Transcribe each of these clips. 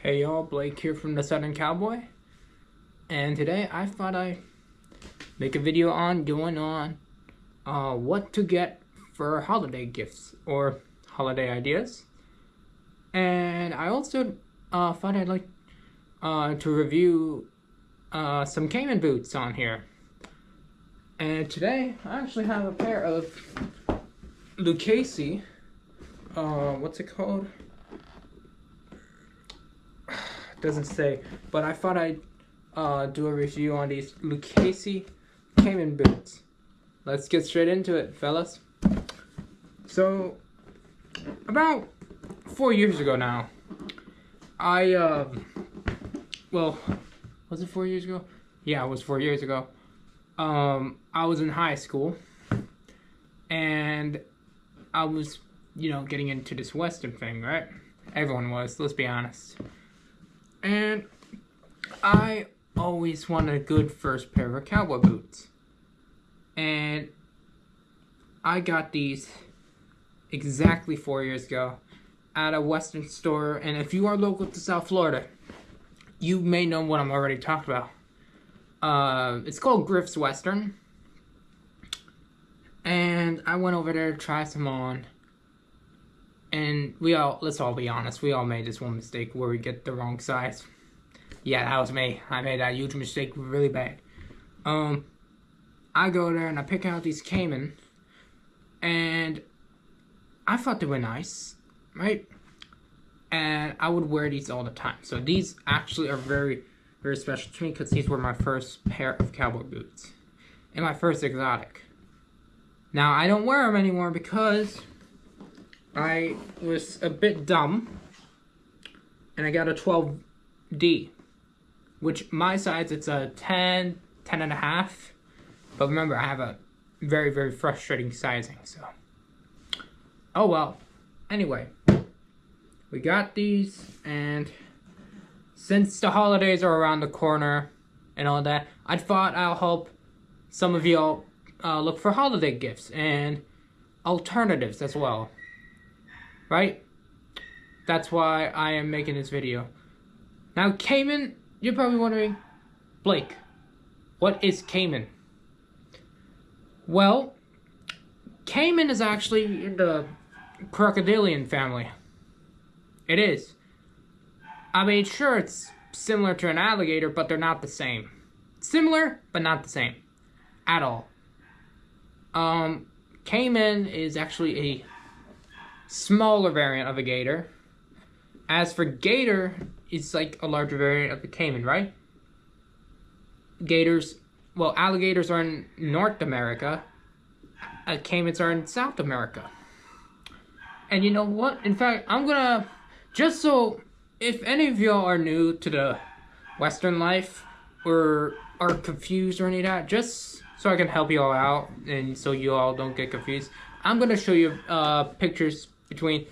Hey y'all, Blake here from the Southern Cowboy, and today I thought I'd make a video on what to get for holiday gifts or holiday ideas. And I also thought I'd like to review some Cayman boots on here. And today I actually have a pair of Lucchese, what's it called? Doesn't say, but I thought I'd do a review on these Lucchese Cayman boots. Let's get straight into it, fellas. So, about 4 years ago now, well, was it 4 years ago? Yeah, it was 4 years ago. I was in high school, and I was, getting into this Western thing, right? Everyone was, let's be honest. And I always wanted a good first pair of cowboy boots. And I got these exactly 4 years ago at a Western store. And if you are local to South Florida, you may know what I'm already talking about. It's called Griff's Western. And I went over there to try some on. And let's all be honest, we all made this one mistake where we get the wrong size. Yeah, that was me. I made that huge mistake really bad. I go there and I pick out these Cayman, and I thought they were nice, right? And I would wear these all the time. So these actually are very, very special to me because these were my first pair of cowboy boots. And my first exotic. Now, I don't wear them anymore because I was a bit dumb, and I got a 12D, which my size, it's a 10 and a half, but remember, I have a very, very frustrating sizing, so, oh well. Anyway, we got these, and since the holidays are around the corner and all that, I thought I'll help some of y'all look for holiday gifts and alternatives as well. Right? That's why I am making this video. Now, Cayman, you're probably wondering, Blake, what is Cayman? Well, Cayman is actually in the crocodilian family. It is. I mean, sure, it's similar to an alligator, but they're not the same. Similar, but not the same. At all. Cayman is actually a smaller variant of a gator. As for gator, it's like a larger variant of the caiman, right? Alligators are in North America. Caimans are in South America. And you know what? In fact, I'm gonna, just so, if any of y'all are new to the Western life, or are confused or any of that, just so I can help you all out, and so you all don't get confused, I'm gonna show you pictures between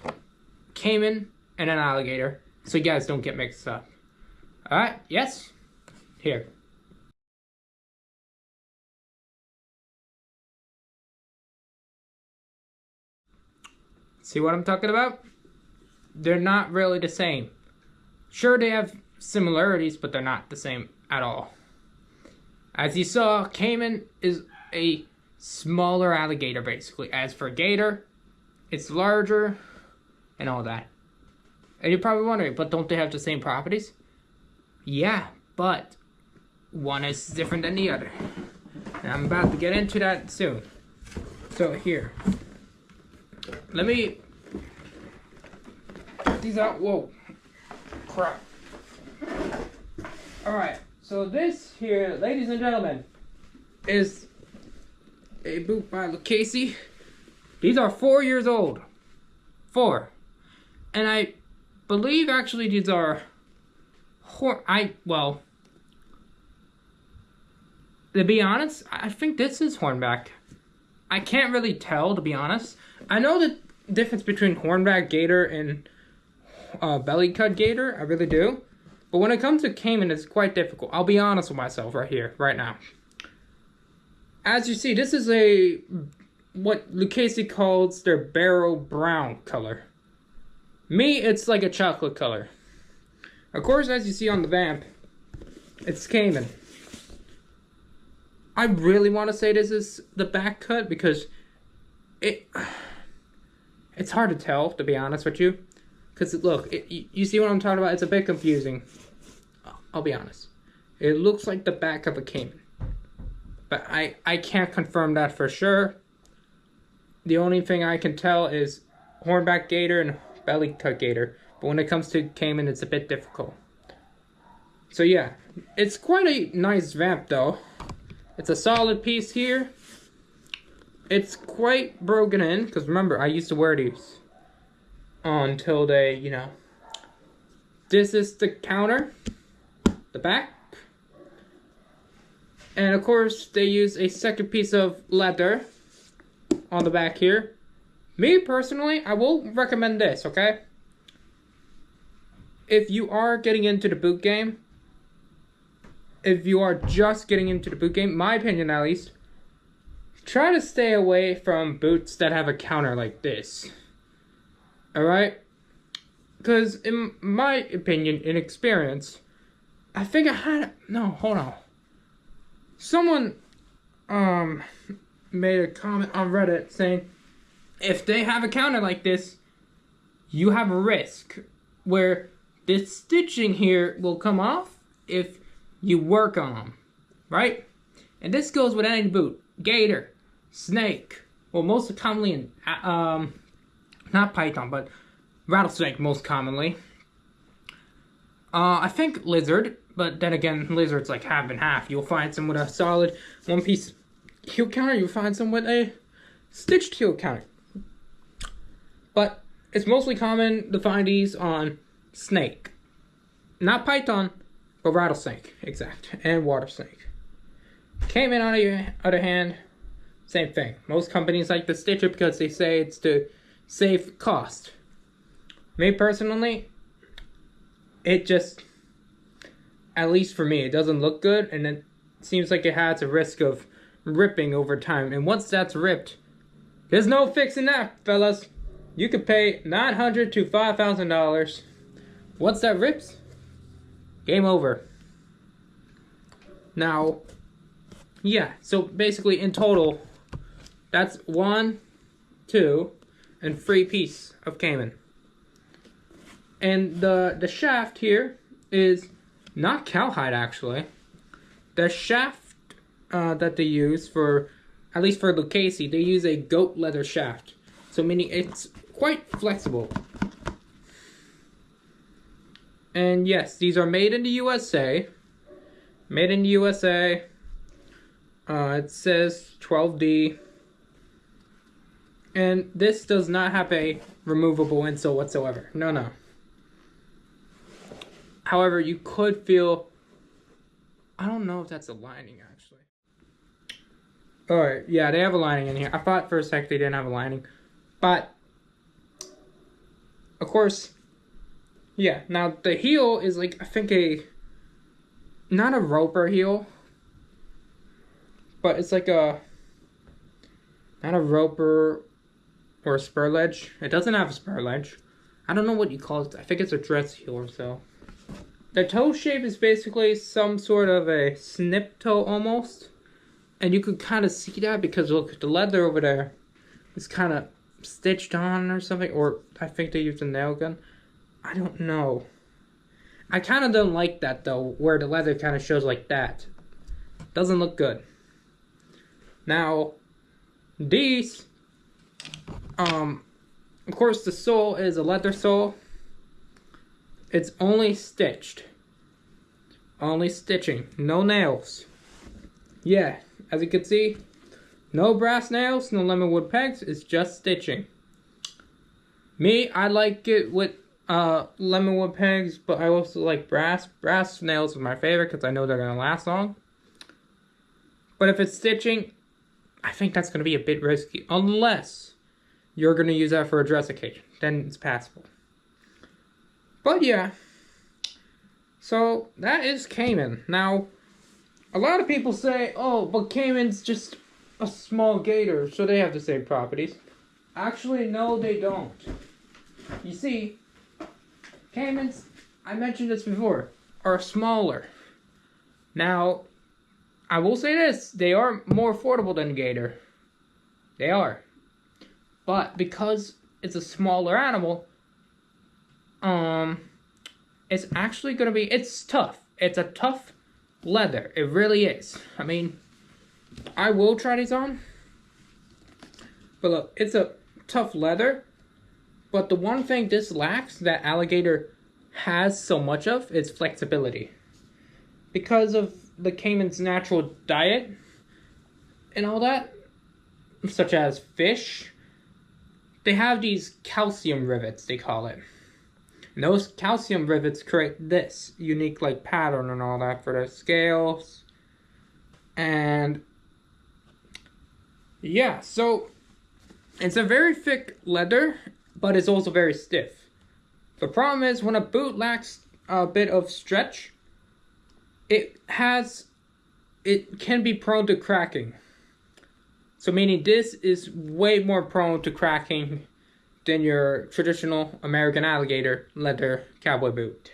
caiman and an alligator, so you guys don't get mixed up. Alright, yes? Here. See what I'm talking about? They're not really the same. Sure, they have similarities, but they're not the same at all. As you saw, caiman is a smaller alligator, basically. As for gator, it's larger, and all that. And you're probably wondering, but don't they have the same properties? Yeah, but one is different than the other. And I'm about to get into that soon. So here, let me put these out. Whoa, crap. Alright, so this here, ladies and gentlemen, is a boot by Lucchese. These are 4 years old. 4. And I believe actually these are to be honest, I think this is hornback. I can't really tell, to be honest. I know the difference between hornback gator and belly cut gator, I really do. But when it comes to caiman, it's quite difficult. I'll be honest with myself right here, right now. As you see, this is what Lucchese calls their barrel brown color. Me, it's like a chocolate color. Of course, as you see on the vamp, it's Cayman. I really want to say this is the back cut because it's hard to tell, to be honest with you. Because look, you see what I'm talking about? It's a bit confusing. I'll be honest. It looks like the back of a caiman. But I can't confirm that for sure. The only thing I can tell is hornback gator and belly cut gator. But when it comes to caiman, it's a bit difficult. So yeah, it's quite a nice vamp though. It's a solid piece here. It's quite broken in, because remember, I used to wear these until they, you know. This is the counter, the back. And of course, they use a second piece of leather on the back here. Me, personally, I will recommend this, okay? If you are getting into the boot game, if you are just getting into the boot game, my opinion at least, try to stay away from boots that have a counter like this. Alright? Because in my opinion, in experience, I think I had... No, hold on. Someone made a comment on Reddit saying, if they have a counter like this, you have a risk where this stitching here will come off if you work on them, right? And this goes with any boot. Gator, snake, well, most commonly in, not python, but rattlesnake most commonly. I think lizard, but then again, lizard's like half and half. You'll find some with a solid one-piece heel counter. You'll find some with a stitched heel counter. But it's mostly common to find these on snake. Not python, but rattlesnake, exact, and water snake. Cayman, on the other hand, same thing. Most companies like to stitch it because they say it's to save cost. Me personally, it just, at least for me, it doesn't look good, and it seems like it has a risk of ripping over time. And once that's ripped, there's no fixing that, fellas. You could pay $900 to $5,000. Once that rips, game over. Now, yeah, so basically in total, that's 1, 2, and 3 pieces of caiman. And the shaft here is not cowhide, actually. The shaft that they use for, at least for Lucchese, they use a goat leather shaft. So meaning it's quite flexible. And yes, these are made in the USA. Made in the USA. It says 12D. And this does not have a removable insole whatsoever. No, no. However, you could feel... I don't know if that's a lining, actually. Alright, yeah, they have a lining in here. I thought for a sec they didn't have a lining. But, of course, yeah. Now, the heel is like, I think not a roper heel. But it's like not a roper or a spur ledge. It doesn't have a spur ledge. I don't know what you call it. I think it's a dress heel or so. The toe shape is basically some sort of a snip toe almost. And you could kind of see that because look, the leather over there is kind of stitched on or something. Or I think they used a nail gun. I don't know. I kind of don't like that though, where the leather kind of shows like that. Doesn't look good. Now, these, of course the sole is a leather sole. It's only stitched. Only stitching. No nails. Yeah, as you can see, no brass nails, no lemon wood pegs. It's just stitching. Me, I like it with lemon wood pegs, but I also like brass. Brass nails are my favorite because I know they're going to last long. But if it's stitching, I think that's going to be a bit risky. Unless you're going to use that for a dress occasion. Then it's passable. But yeah. So, that is caiman. Now, a lot of people say, oh, but caiman's just a small gator, so they have the same properties. Actually, no, they don't. You see, caimans, I mentioned this before, are smaller. Now, I will say this, they are more affordable than gator. They are. But because it's a smaller animal, it's actually gonna be, it's tough. It's a tough leather. It really is. I mean, I will try these on. But look, it's a tough leather. But the one thing this lacks that alligator has so much of is flexibility. Because of the caiman's natural diet and all that, such as fish, they have these calcium rivets, they call it. And those calcium rivets create this unique like pattern and all that for their scales. And yeah, so it's a very thick leather, but it's also very stiff. The problem is when a boot lacks a bit of stretch, it can be prone to cracking. So meaning this is way more prone to cracking than your traditional American alligator leather cowboy boot.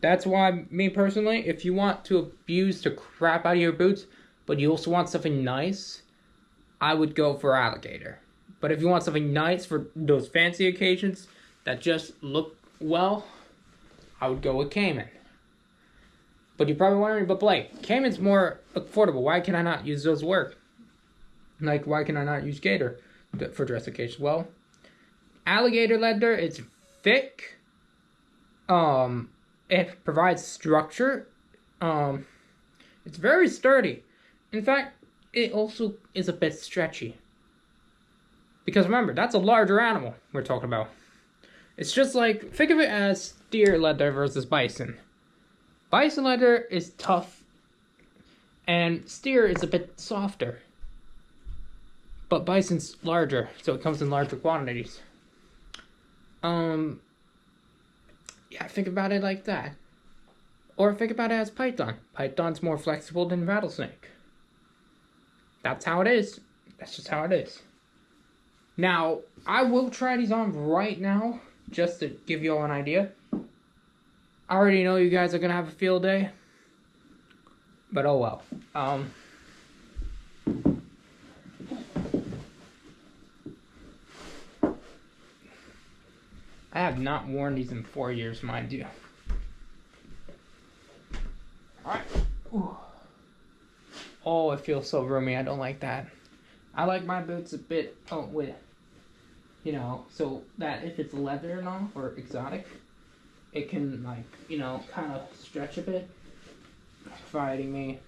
That's why, me personally, if you want to abuse the crap out of your boots, but you also want something nice, I would go for alligator. But if you want something nice for those fancy occasions that just look well, I would go with caiman. But you're probably wondering, but Blake, caiman's more affordable. Why can I not use those work? Like, why can I not use gator for dress occasions? Well, alligator leather is thick. It provides structure. It's very sturdy. In fact, it also is a bit stretchy. Because remember, that's a larger animal we're talking about. It's just like, think of it as deer leather versus bison. Bison leather is tough, and steer is a bit softer. But bison's larger, so it comes in larger quantities. Yeah, think about it like that. Or think about it as python. Python's more flexible than rattlesnake. That's how it is. That's just how it is. Now, I will try these on right now, just to give you all an idea. I already know you guys are gonna have a field day, but oh well. I have not worn these in 4 years, mind you. Alright. Oh, it feels so roomy. I don't like that. I like my boots a bit, with, you know, so that if it's leather and all, or exotic, it can, like, you know, kind of stretch a bit, providing me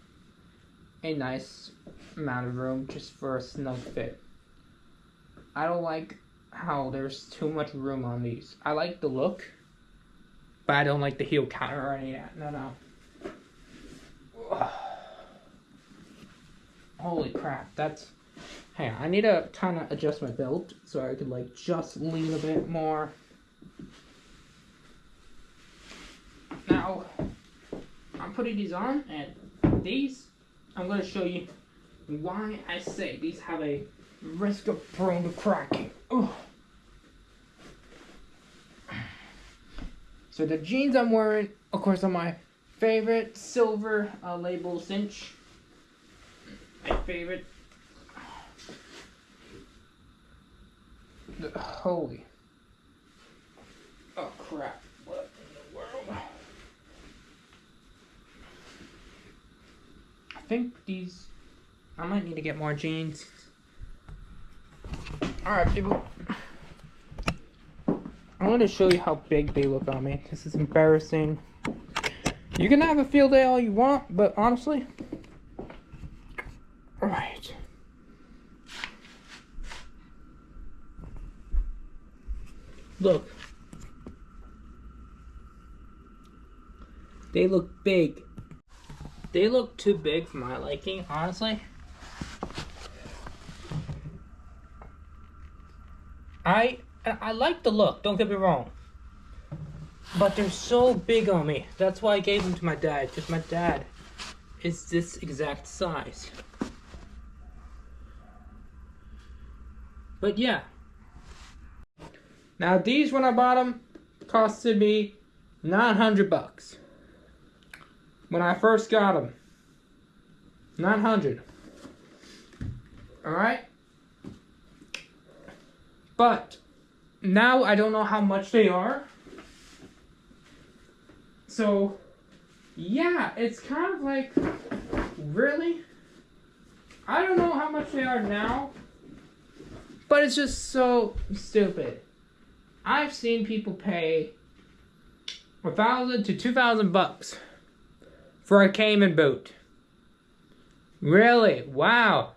a nice amount of room just for a snug fit. I don't like how there's too much room on these. I like the look, but I don't like the heel counter or any of that. No. Holy crap, that's... Hang on, I need to kind of adjust my belt so I could, like, just lean a bit more. Now, I'm putting these on, and these, I'm going to show you why I say these have a risk of prone to cracking. Ugh. So the jeans I'm wearing, of course, are my favorite silver label cinch. My favorite. Holy. Oh crap. What in the world? I think these, I might need to get more jeans. Alright, people. I'm going to show you how big they look on me. This is embarrassing. You can have a field day all you want, but honestly... Alright. Look. They look big. They look too big for my liking, honestly. I like the look, don't get me wrong. But they're so big on me. That's why I gave them to my dad, because my dad is this exact size. But yeah. Now these, when I bought them, costed me $900 when I first got them. 900. All right. But now I don't know how much they are. So yeah, it's kind of like, really? I don't know how much they are now, but it's just so stupid. I've seen people pay $1,000 to $2,000 for a Cayman boot. Really? Wow.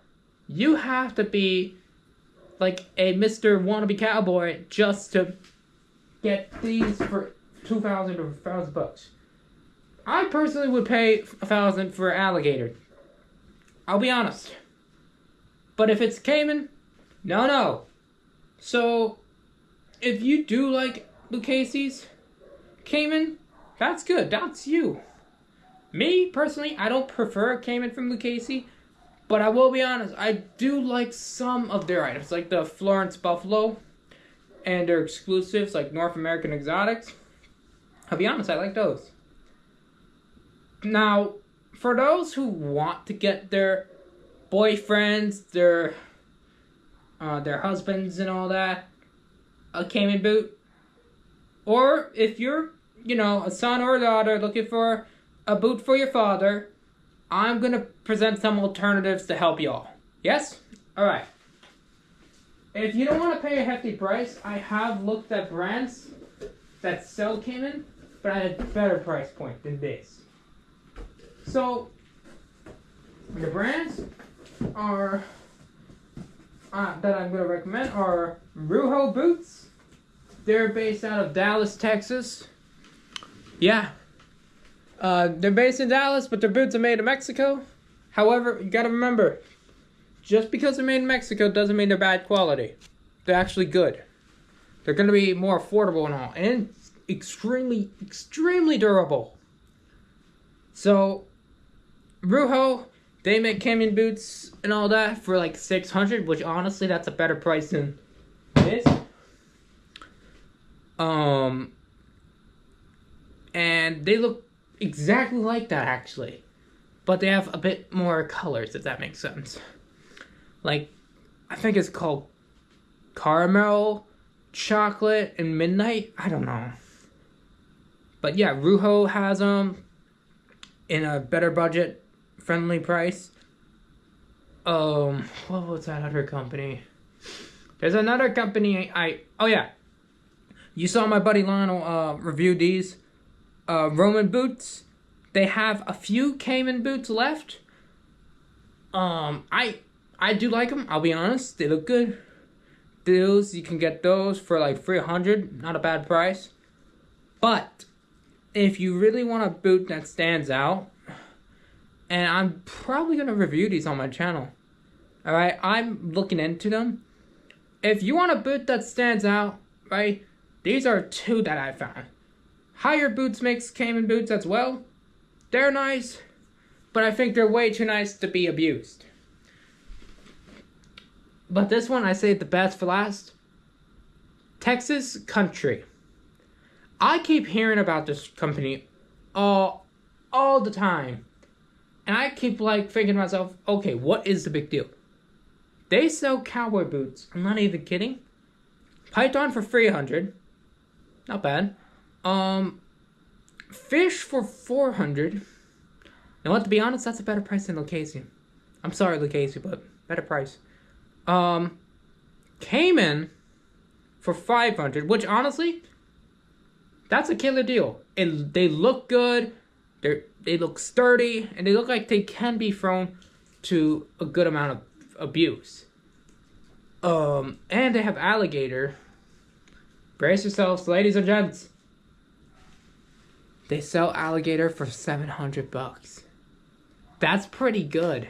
You have to be like a Mr. Wannabe Cowboy just to get these for $2,000 or $1,000. I personally would pay $1,000 for alligator. I'll be honest. But if it's Cayman, no. So, if you do like Lucchese's Cayman, that's good. That's you. Me, personally, I don't prefer Cayman from Lucchese, but I will be honest, I do like some of their items, like the Florence Buffalo, and their exclusives, like North American Exotics. I'll be honest, I like those. Now, for those who want to get their boyfriends, their husbands and all that, a Cayman boot, or if you're, a son or a daughter looking for a boot for your father, I'm gonna present some alternatives to help y'all. Yes? Alright. If you don't want to pay a hefty price, I have looked at brands that sell Cayman, but at a better price point than this. So, the brands are that I'm going to recommend are Ruho boots. They're based out of Dallas, Texas. Yeah. They're based in Dallas, but their boots are made in Mexico. However, you gotta remember, just because they're made in Mexico doesn't mean they're bad quality. They're actually good. They're gonna be more affordable and all, and extremely, extremely durable. So, Ruho, they make Cayman boots and all that for like $600, which honestly, that's a better price than this. And they look exactly like that, actually. But they have a bit more colors, if that makes sense. Like, I think it's called caramel, chocolate, and midnight. I don't know. But yeah, Ruho has them in a better budget-friendly price. What was that other company? There's another company oh yeah. You saw my buddy Lionel review these. Roman boots. They have a few Cayman boots left. I do like them, I'll be honest. They look good. Those, you can get those for like $300. Not a bad price. But if you really want a boot that stands out, and I'm probably going to review these on my channel. Alright, I'm looking into them. If you want a boot that stands out, right, these are two that I found. Higher Boots makes Cayman boots as well. They're nice, but I think they're way too nice to be abused. But this one, I saved the best for last. Texas Country. I keep hearing about this company all the time. And I keep like thinking to myself, okay, what is the big deal? They sell cowboy boots. I'm not even kidding. Python for $300. Not bad. Fish for $400. You know what, to be honest, that's a better price than Lucchese. I'm sorry, Lucchese, but better price. Cayman for $500, which honestly, that's a killer deal. They look good, they look sturdy, and they look like they can be thrown to a good amount of abuse. And they have alligator. Brace yourselves, ladies and gents. They sell alligator for $700. That's pretty good.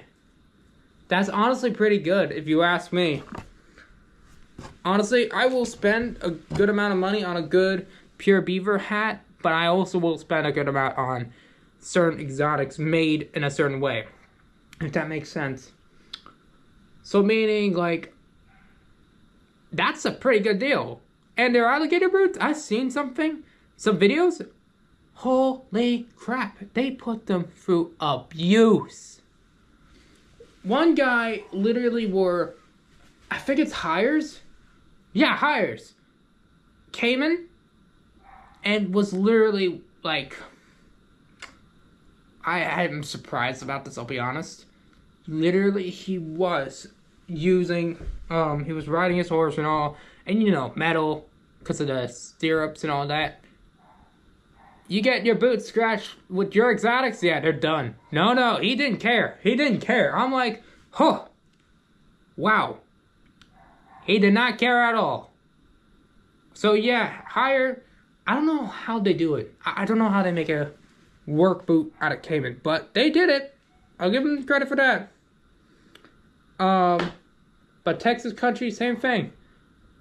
That's honestly pretty good, if you ask me. Honestly, I will spend a good amount of money on a good pure beaver hat, but I also will spend a good amount on certain exotics made in a certain way, if that makes sense. So meaning, like, that's a pretty good deal. And their alligator boots, I've seen some videos. Holy crap, they put them through abuse. One guy literally wore, I think it's hires? Yeah, hires. Cayman. And was literally like, I'm surprised about this, I'll be honest. Literally, he was using, he was riding his horse and all, and you know, metal, because of the stirrups and all that. You get your boots scratched with your exotics, yeah, they're done. No, he didn't care. He didn't care. I'm like, huh, wow. He did not care at all. So yeah, hire, I don't know how they do it. I don't know how they make a work boot out of Cayman, but they did it. I'll give them credit for that. But Texas country, same thing.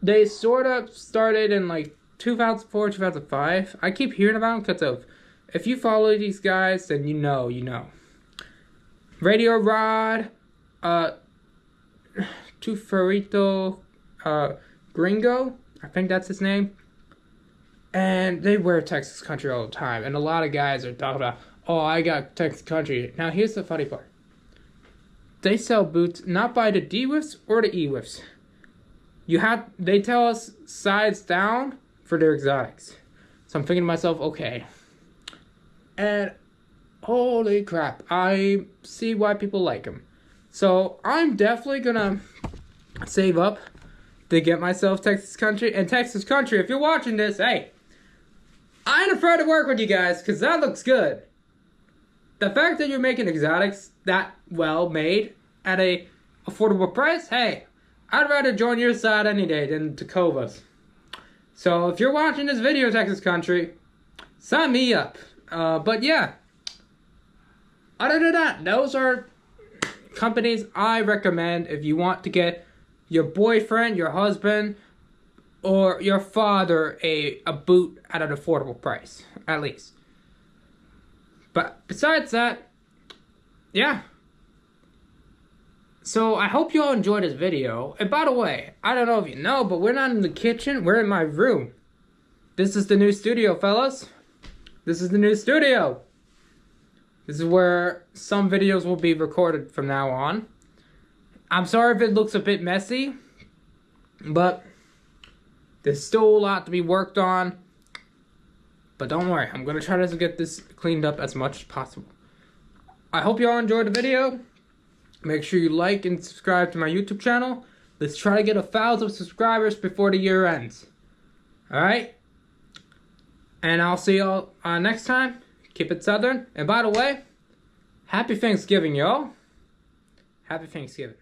They sort of started in like 2004, 2005. I keep hearing about them because of, if you follow these guys, then you know. Radio Rod, Tufarito, Gringo, I think that's his name. And they wear Texas country all the time. And a lot of guys are talking about, oh, I got Texas country. Now here's the funny part. They sell boots not by the D-whiffs or the E-whiffs. They tell us sides down for their exotics. So I'm thinking to myself, okay. And holy crap, I see why people like them. So I'm definitely gonna save up to get myself Texas country. And Texas country, if you're watching this, hey, I ain't afraid to work with you guys, because that looks good. The fact that you're making exotics that well made at a affordable price, hey, I'd rather join your side any day than Takova's. So if you're watching this video, Texas country, sign me up. But yeah, other than that, those are companies I recommend if you want to get your boyfriend, your husband, or your father a boot at an affordable price, at least. But besides that, yeah. So I hope you all enjoyed this video. And by the way, I don't know if you know, but we're not in the kitchen, we're in my room. This is the new studio, fellas. This is the new studio. This is where some videos will be recorded from now on. I'm sorry if it looks a bit messy, but there's still a lot to be worked on. But don't worry, I'm going to try to get this cleaned up as much as possible. I hope you all enjoyed the video. Make sure you like and subscribe to my YouTube channel. Let's try to get 1,000 subscribers before the year ends. Alright? And I'll see y'all next time. Keep it Southern. And by the way, happy Thanksgiving, y'all. Happy Thanksgiving.